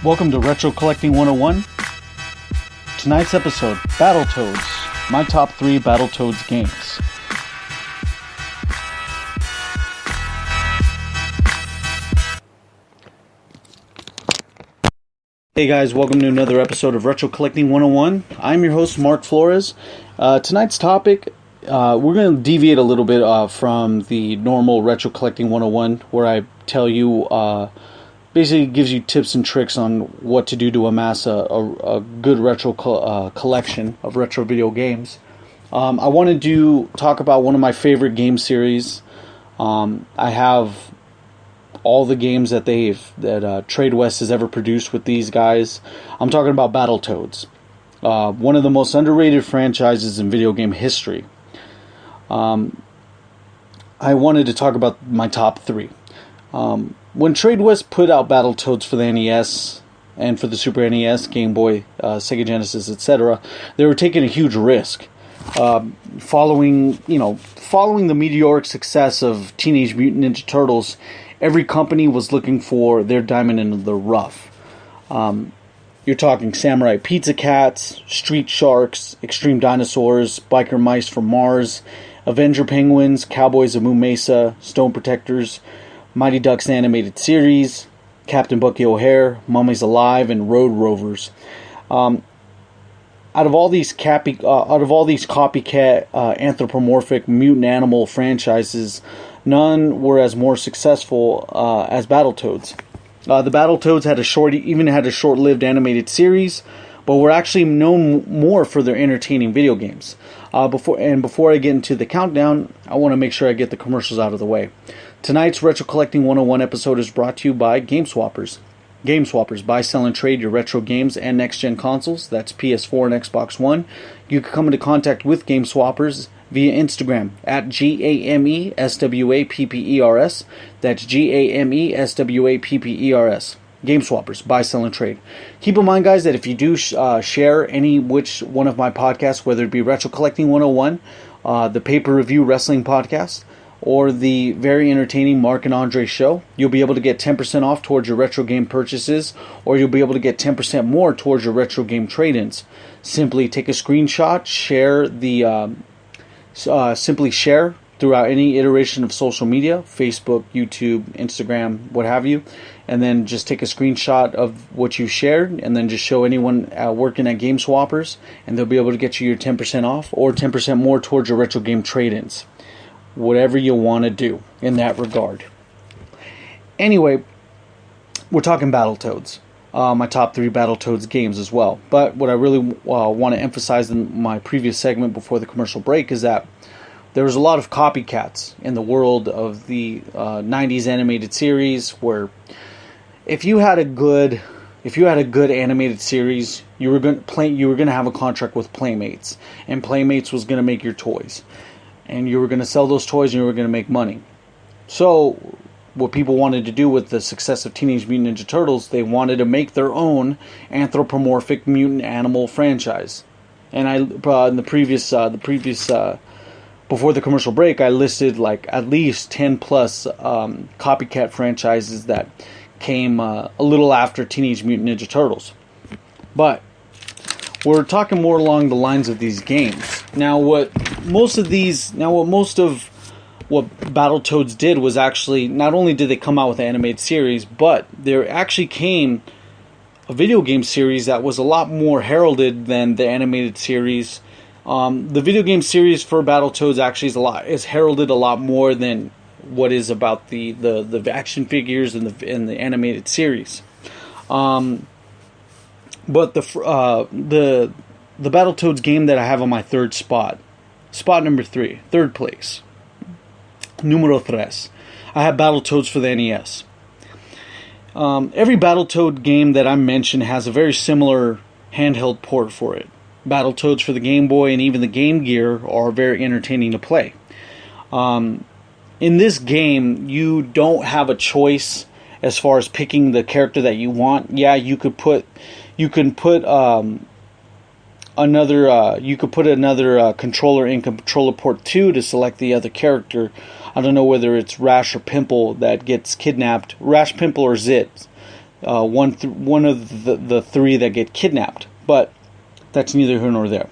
Welcome to Retrocollecting 101. Tonight's episode, Battletoads, my top 3 Battletoads games. Hey guys, welcome to another episode of Retrocollecting 101. I'm your host, Mark Flores. Tonight's topic, we're going to deviate a little bit from the normal Retrocollecting 101, where I tell you, basically gives you tips and tricks on what to do to amass a good retro collection of retro video games. I wanted to talk about one of my favorite game series. I have all the games that Trade West has ever produced with these guys. I'm talking about Battletoads, one of the most underrated franchises in video game history. I wanted to talk about my top 3. When Trade West put out Battletoads for the NES and for the Super NES, Game Boy, Sega Genesis, etc., they were taking a huge risk. Following the meteoric success of Teenage Mutant Ninja Turtles, every company was looking for their diamond in the rough. You're talking Samurai Pizza Cats, Street Sharks, Extreme Dinosaurs, Biker Mice from Mars, Avenger Penguins, Cowboys of Moo Mesa, Stone Protectors, Mighty Ducks Animated Series, Captain Bucky O'Hare, Mummies Alive, and Road Rovers. Out of all these copycat anthropomorphic mutant animal franchises, none were as more successful as Battletoads. The Battletoads had a short-lived animated series, but were actually known more for their entertaining video games. Before I get into the countdown, I want to make sure I get the commercials out of the way. Tonight's Retrocollecting 101 episode is brought to you by Game Swappers. Game Swappers, buy, sell, and trade your retro games and next-gen consoles. That's PS4 and Xbox One. You can come into contact with Game Swappers via Instagram at GAMESWAPPERS. That's GAMESWAPPERS. Game Swappers, buy, sell, and trade. Keep in mind, guys, that if you do share which one of my podcasts, whether it be Retrocollecting 101, the pay-per-review wrestling podcast, or the very entertaining Mark and Andre show, you'll be able to get 10% off towards your retro game purchases, or you'll be able to get 10% more towards your retro game trade-ins. Simply take a screenshot, simply share throughout any iteration of social media, Facebook, YouTube, Instagram, what have you, and then just take a screenshot of what you shared, and then just show anyone working at Game Swappers, and they'll be able to get you your 10% off, or 10% more towards your retro game trade-ins. Whatever you want to do in that regard. Anyway, we're talking Battletoads. My top 3 Battletoads games as well. But what I really want to emphasize in my previous segment before the commercial break is that there was a lot of copycats in the world of the 90s animated series, where if you had a good animated series, you were going to have a contract with Playmates, and Playmates was going to make your toys. And you were going to sell those toys and you were going to make money. So, what people wanted to do with the success of Teenage Mutant Ninja Turtles, they wanted to make their own anthropomorphic mutant animal franchise. And in the previous before the commercial break, I listed like at least 10 plus copycat franchises that came a little after Teenage Mutant Ninja Turtles. But we're talking more along the lines of these games. Now, what Battletoads did was actually, not only did they come out with an animated series, but there actually came a video game series that was a lot more heralded than the animated series. The video game series for Battletoads actually is heralded a lot more than what is about the action figures and the animated series. But the Battletoads game that I have on my third spot number 3, third place, numero tres, I have Battletoads for the NES. Every Battletoad game that I mentioned has a very similar handheld port for it. Battletoads for the Game Boy and even the Game Gear are very entertaining to play. In this game, you don't have a choice as far as picking the character that you want. Yeah, you can put another controller in controller port 2 to select the other character. I don't know whether it's Rash or Pimple that gets kidnapped. Rash, Pimple, or Zit one of the three that get kidnapped. But that's neither here nor there.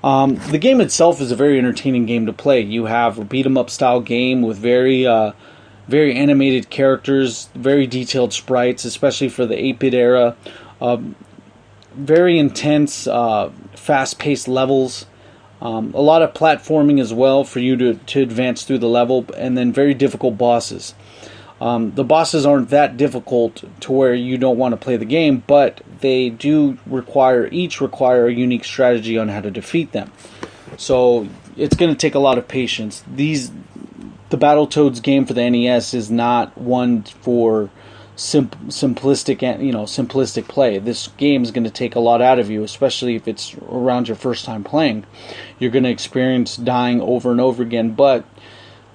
The game itself is a very entertaining game to play. You have a beat 'em up style game with very animated characters, very detailed sprites, especially for the 8-bit era. Very intense, fast-paced levels. A lot of platforming as well for you to advance through the level, and then very difficult bosses. The bosses aren't that difficult to where you don't want to play the game, but they do require a unique strategy on how to defeat them. So it's going to take a lot of patience. The Battletoads game for the NES is not one for simplistic play. This game is going to take a lot out of you, especially if it's around your first time playing. You're going to experience dying over and over again, but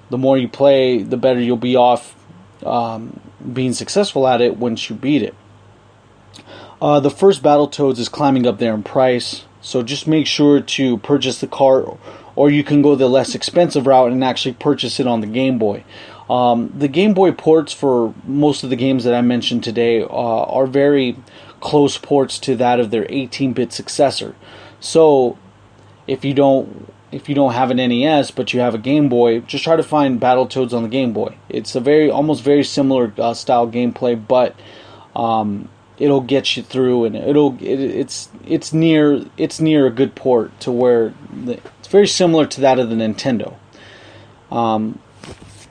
the more you play, the better you'll be off being successful at it once you beat it. The first Battletoads is climbing up there in price, so just make sure to purchase the cart, or you can go the less expensive route and actually purchase it on the Game Boy. The Game Boy ports for most of the games that I mentioned today are very close ports to that of their 18-bit successor. So if you don't have an NES but you have a Game Boy, just try to find Battletoads on the Game Boy. It's a almost very similar style gameplay, but it'll get you through, and it's near a good port to where it's very similar to that of the Nintendo.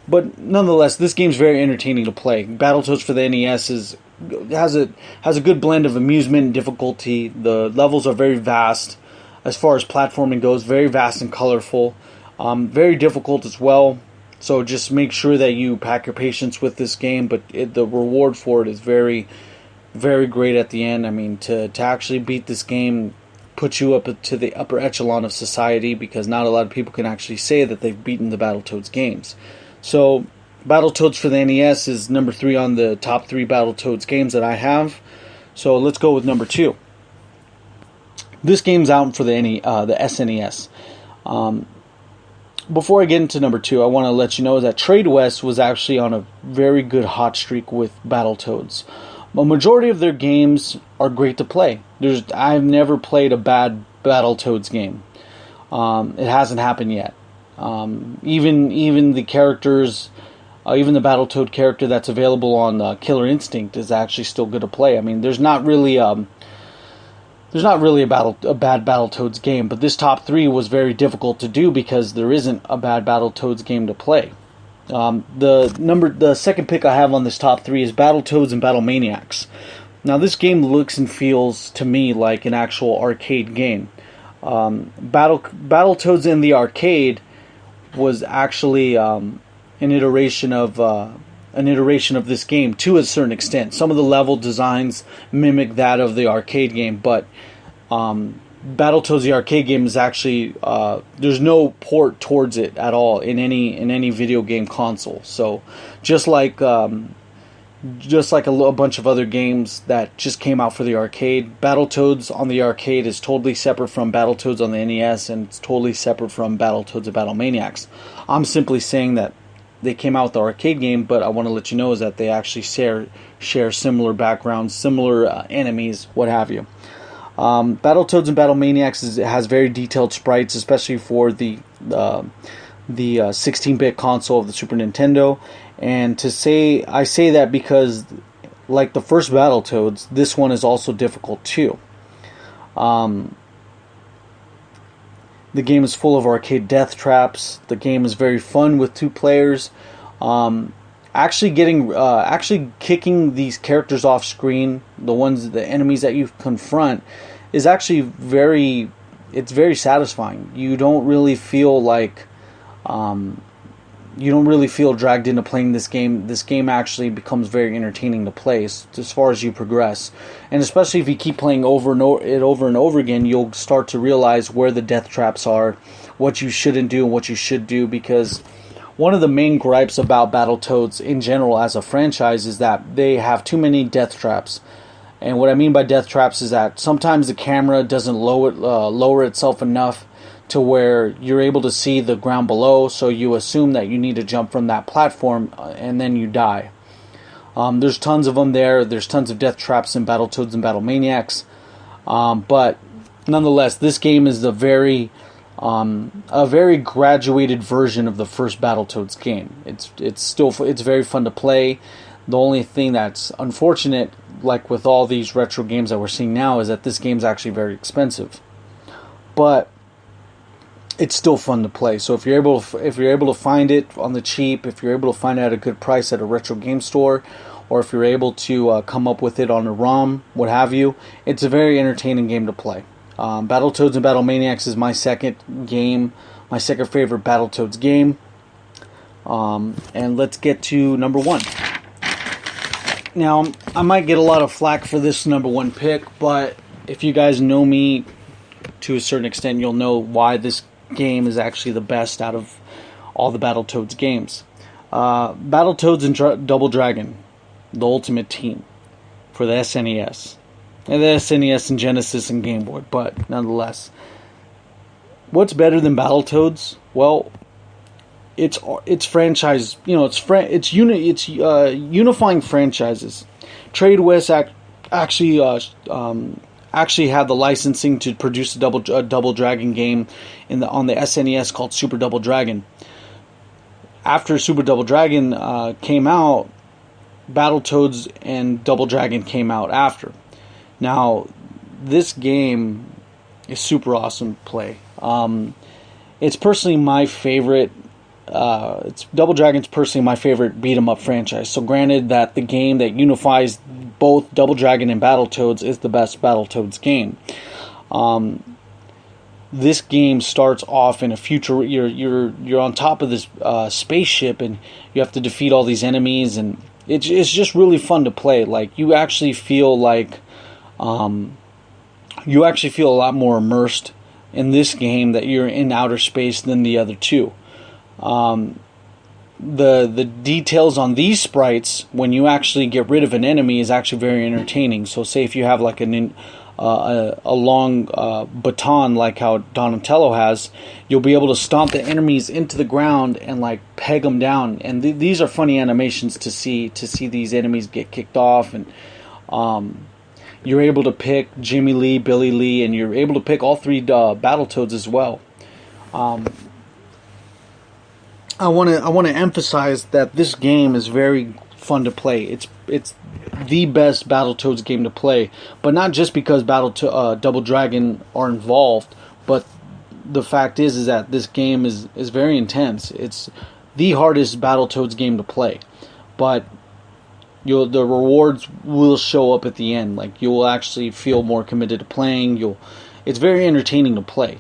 But nonetheless, this game's very entertaining to play. Battletoads for the NES has a good blend of amusement and difficulty. The levels are very vast. As far as platforming goes, very vast and colorful. Very difficult as well. So just make sure that you pack your patience with this game. But the reward for it is very, very great at the end. I mean, to actually beat this game puts you up to the upper echelon of society, because not a lot of people can actually say that they've beaten the Battletoads games. So Battletoads for the NES is number 3 on the top 3 Battletoads games that I have. So let's go with number 2. This game's out for the SNES. Before I get into number 2, I want to let you know that Trade West was actually on a very good hot streak with Battletoads. A majority of their games are great to play. I've never played a bad Battletoads game. It hasn't happened yet. Even the characters, even the Battletoad character that's available on Killer Instinct is actually still good to play. I mean, there's not really a bad Battletoads game, but this top 3 was very difficult to do because there isn't a bad Battletoads game to play. The second pick I have on this top 3 is Battletoads and Battlemaniacs. Now, this game looks and feels to me like an actual arcade game. Battletoads in the arcade was actually an iteration of this game to a certain extent. Some of the level designs mimic that of the arcade game, but Battletoads the arcade game is actually there's no port towards it at all in any video game console. So just like a bunch of other games that just came out for the arcade, Battletoads on the arcade is totally separate from Battletoads on the NES, and it's totally separate from Battletoads and Battlemaniacs. I'm simply saying that they came out with the arcade game, but I want to let you know is that they actually share similar backgrounds, similar enemies, what have you. Battletoads and Battlemaniacs has very detailed sprites, especially for the 16-bit console of the Super Nintendo. And I say that because, like the first Battletoads, this one is also difficult too. The game is full of arcade death traps. The game is very fun with 2 players. Actually kicking these characters off screen, the enemies that you confront, is actually very satisfying. You don't really feel dragged into playing this game. This game actually becomes very entertaining to play as far as you progress. And especially if you keep playing over and over again, you'll start to realize where the death traps are, what you shouldn't do and what you should do, because one of the main gripes about Battletoads in general as a franchise is that they have too many death traps. And what I mean by death traps is that sometimes the camera doesn't lower itself enough to where you're able to see the ground below, so you assume that you need to jump from that platform and then you die. There's tons of them there. There's tons of death traps in Battletoads and Battle Maniacs. But nonetheless, this game is a very graduated version of the first Battletoads game. It's very fun to play. The only thing that's unfortunate, like with all these retro games that we're seeing now, is that this game's actually very expensive. But it's still fun to play. So if you're able to find it on the cheap, if you're able to find it at a good price at a retro game store, or if you're able to come up with it on a ROM, what have you, it's a very entertaining game to play. Battletoads and Battle Maniacs is my second favorite Battletoads game. And let's get to number 1. Now, I might get a lot of flack for this number 1 pick, but if you guys know me to a certain extent, you'll know why this game is actually the best out of all the Battletoads games. Battletoads and Double Dragon, the Ultimate Team, for the SNES. And the SNES and Genesis and Game Boy, but nonetheless. What's better than Battletoads? Well, it's franchise, it's unifying franchises. Tradewest actually had the licensing to produce a Double Dragon game on the SNES called Super Double Dragon. After Super Double Dragon came out, Battletoads and Double Dragon came out after. Now, this game is super awesome to play. It's personally my favorite. Double Dragon's personally my favorite beat 'em up franchise. So granted that the game that unifies both Double Dragon and Battletoads is the best Battletoads game. This game starts off in a future. You're on top of this spaceship, and you have to defeat all these enemies, and it's just really fun to play. Like you actually feel a lot more immersed in this game, that you're in outer space than the other two. The details on these sprites when you actually get rid of an enemy is actually very entertaining. So say if you have like a long baton like how Donatello has, you'll be able to stomp the enemies into the ground and like peg them down. And these are funny animations to see these enemies get kicked off. And you're able to pick Jimmy Lee, Billy Lee, and you're able to pick all 3 Battletoads as well. I want to emphasize that this game is very fun to play. It's the best Battletoads game to play, but not just because Double Dragon are involved, but the fact is that this game is very intense. It's the hardest Battletoads game to play, but the rewards will show up at the end. Like you will actually feel more committed to playing. It's very entertaining to play,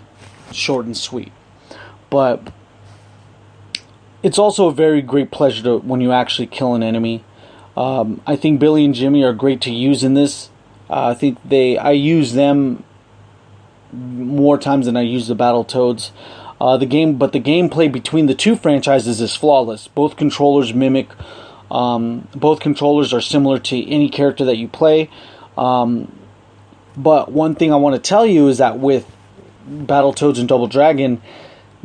short and sweet, but it's also a very great pleasure when you actually kill an enemy. I think Billy and Jimmy are great to use in this. I think I use them more times than I use the Battletoads. But the gameplay between the 2 franchises is flawless. Both controllers are similar to any character that you play. But one thing I want to tell you is that with Battletoads and Double Dragon,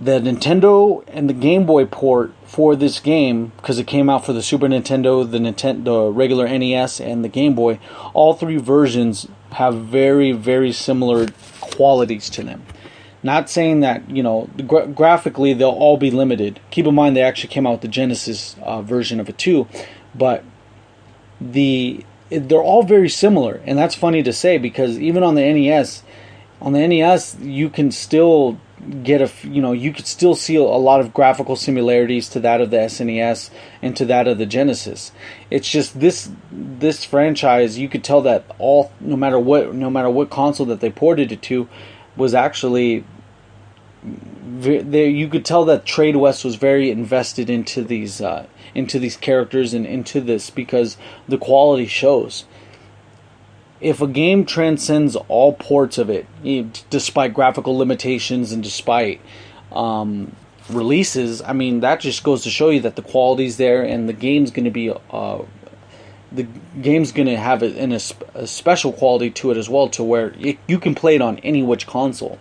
the Nintendo and the Game Boy port for this game, because it came out for the Super Nintendo, the regular NES, and the Game Boy, all 3 versions have very, very similar qualities to them. Not saying that, graphically they'll all be limited. Keep in mind they actually came out with the Genesis version of it too, but they're all very similar, and that's funny to say because even on the NES, you can still you could still see a lot of graphical similarities to that of the SNES and to that of the Genesis. It's just this franchise, you could tell that no matter what console that they ported it to, was actually you could tell that Tradewest was very invested into these characters and into this because the quality shows. If a game transcends all ports of it, despite graphical limitations and despite releases, I mean, that just goes to show you that the quality's there, and the game's going to be have a special quality to it as well, to where you can play it on any which console.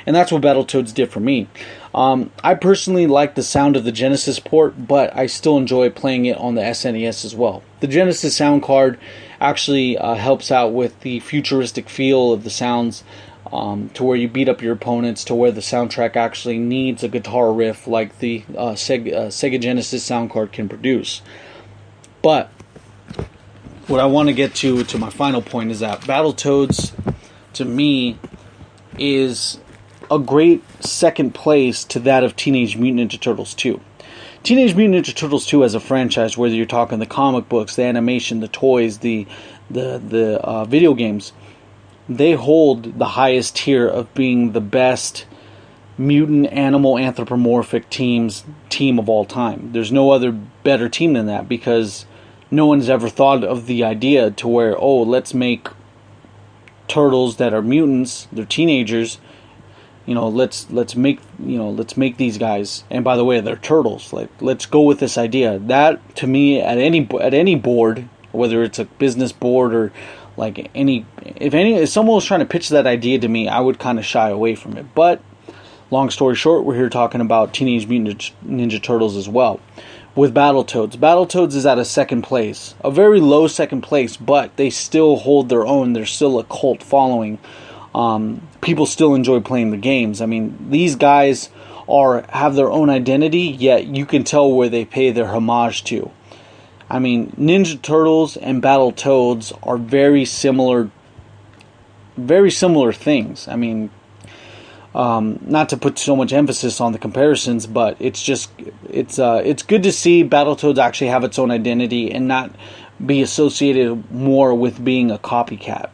And that's what Battletoads did for me. I personally like the sound of the Genesis port, but I still enjoy playing it on the SNES as well. The Genesis sound card actually helps out with the futuristic feel of the sounds, to where you beat up your opponents, to where the soundtrack actually needs a guitar riff like the Sega Genesis sound card can produce. But what I want to get to my final point is that Battletoads, to me, is a great second place to that of Teenage Mutant Ninja Turtles 2. Teenage Mutant Ninja Turtles 2 as a franchise, whether you're talking the comic books, the animation, the toys, the video games, they hold the highest tier of being the best mutant animal anthropomorphic team of all time. There's no other better team than that, because no one's ever thought of the idea to where, let's make turtles that are mutants, they're teenagers, let's make these guys, and by the way, they're turtles. Like, let's go with this idea. That, to me, at any board, whether it's a business board or like if someone was trying to pitch that idea to me, I would kind of shy away from it. But long story short, we're here talking about Teenage Mutant Ninja Turtles as well. With Battletoads, Battletoads is at a second place, a very low second place, but they still hold their own. They're still a cult following. People still enjoy playing the games. I mean, these guys have their own identity, yet you can tell where they pay their homage to. I mean, Ninja Turtles and Battletoads are very similar things. I mean, not to put so much emphasis on the comparisons, but it's good to see Battletoads actually have its own identity and not be associated more with being a copycat.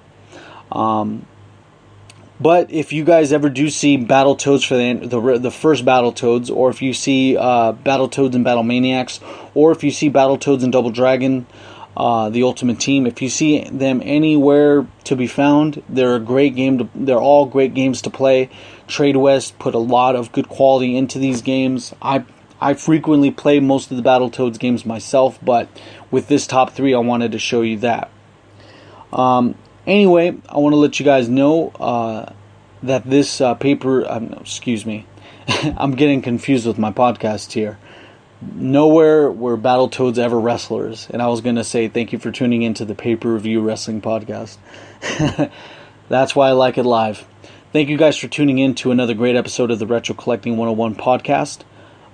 But if you guys ever do see Battletoads for the first Battletoads, or if you see Battletoads and Battlemaniacs, or if you see Battletoads and Double Dragon, the Ultimate Team, if you see them anywhere to be found, they're all great games to play. Trade West put a lot of good quality into these games. I frequently play most of the Battletoads games myself, but with this top 3, I wanted to show you that. Anyway, I want to let you guys know that this paper... excuse me. I'm getting confused with my podcast here. Nowhere were Battletoads ever wrestlers. And I was going to say thank you for tuning into the pay-per-view wrestling podcast. That's why I like it live. Thank you guys for tuning in to another great episode of the Retrocollecting 101 podcast.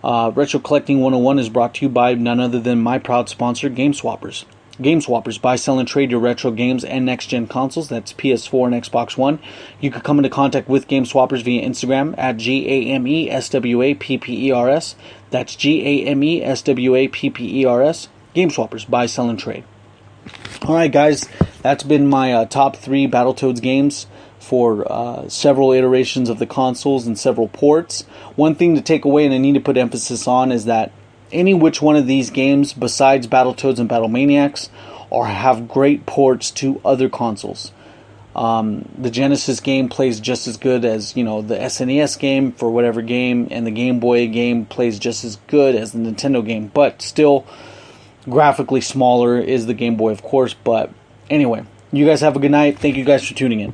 Retrocollecting 101 is brought to you by none other than my proud sponsor, Game Swappers. Game Swappers, buy, sell, and trade your retro games and next-gen consoles. That's PS4 and Xbox One. You can come into contact with Game Swappers via Instagram at GAMESWAPPERS. That's GAMESWAPPERS. Game Swappers, buy, sell, and trade. Alright guys, that's been my top 3 Battletoads games for several iterations of the consoles and several ports. One thing to take away, and I need to put emphasis on, is that any which one of these games besides Battletoads and Battlemaniacs have great ports to other consoles. The Genesis game plays just as good as, the SNES game for whatever game, and the Game Boy game plays just as good as the Nintendo game, but still graphically smaller is the Game Boy, of course. But anyway, you guys have a good night. Thank you guys for tuning in.